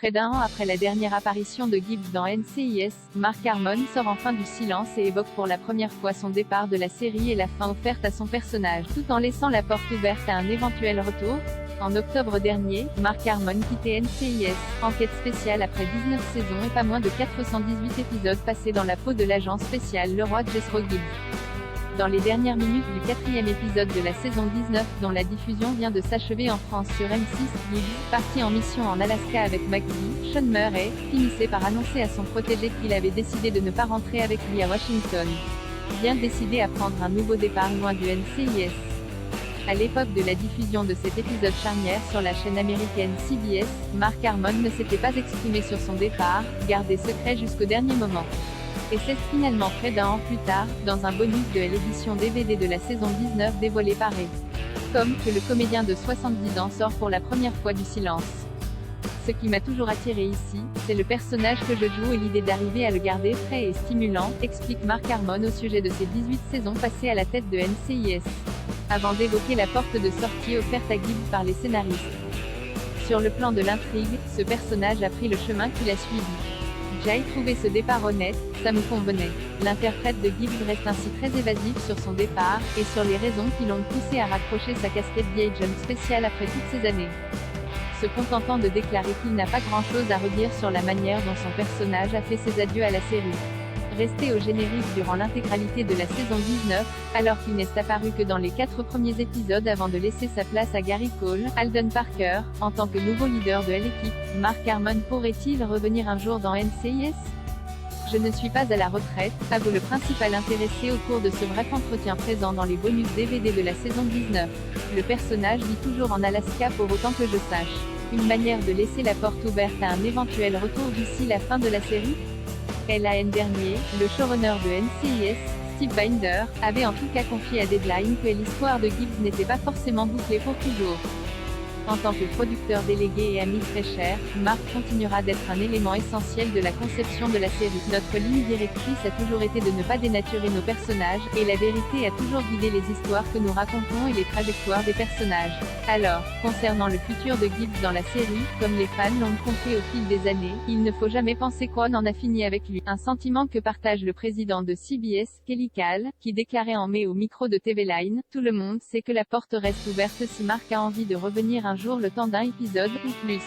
Près d'un an après la dernière apparition de Gibbs dans NCIS, Mark Harmon sort enfin du silence et évoque pour la première fois son départ de la série et la fin offerte à son personnage, tout en laissant la porte ouverte à un éventuel retour. En octobre dernier, Mark Harmon quittait NCIS, enquête spéciale après 19 saisons et pas moins de 418 épisodes passés dans la peau de l'agent spécial le roi Jethro Gibbs. Dans les dernières minutes du 4e épisode de la saison 19, dont la diffusion vient de s'achever en France sur M6, Gibbs, parti en mission en Alaska avec McGee, Sean Murray, finissait par annoncer à son protégé qu'il avait décidé de ne pas rentrer avec lui à Washington. Bien décidé à prendre un nouveau départ loin du NCIS. À l'époque de la diffusion de cet épisode charnière sur la chaîne américaine CBS, Mark Harmon ne s'était pas exprimé sur son départ, gardé secret jusqu'au dernier moment. Et c'est finalement près d'un an plus tard, dans un bonus de l'édition DVD de la saison 19 dévoilé par Comme que le comédien de 70 ans sort pour la première fois du silence. Ce qui m'a toujours attiré ici, c'est le personnage que je joue et l'idée d'arriver à le garder frais et stimulant, explique Mark Harmon au sujet de ses 18 saisons passées à la tête de NCIS. Avant d'évoquer la porte de sortie offerte à Gibbs par les scénaristes. Sur le plan de l'intrigue, ce personnage a pris le chemin qu'il a suivi. J'ai trouvé ce départ honnête, ça me convenait. L'interprète de Gibbs reste ainsi très évasif sur son départ, et sur les raisons qui l'ont poussé à raccrocher sa casquette d'agent spécial après toutes ces années. Se contentant de déclarer qu'il n'a pas grand-chose à redire sur la manière dont son personnage a fait ses adieux à la série. Resté au générique durant l'intégralité de la saison 19, alors qu'il n'est apparu que dans les 4 premiers épisodes avant de laisser sa place à Gary Cole, Alden Parker, en tant que nouveau leader de l'équipe. Mark Harmon pourrait-il revenir un jour dans NCIS? Je ne suis pas à la retraite, avoue le principal intéressé au cours de ce bref entretien présent dans les bonus DVD de la saison 19. Le personnage vit toujours en Alaska pour autant que je sache. Une manière de laisser la porte ouverte à un éventuel retour d'ici la fin de la série? L'an dernier, le showrunner de NCIS, Steve Binder, avait en tout cas confié à Deadline que l'histoire de Gibbs n'était pas forcément bouclée pour toujours. En tant que producteur délégué et ami très cher, Mark continuera d'être un élément essentiel de la conception de la série. Notre ligne directrice a toujours été de ne pas dénaturer nos personnages, et la vérité a toujours guidé les histoires que nous racontons et les trajectoires des personnages. Alors, concernant le futur de Gibbs dans la série, comme les fans l'ont compris au fil des années, il ne faut jamais penser qu'on en a fini avec lui. Un sentiment que partage le président de CBS, Kelly Kahl, qui déclarait en mai au micro de TV Line, « Tout le monde sait que la porte reste ouverte si Mark a envie de revenir un jour le temps d'un épisode, ou plus. »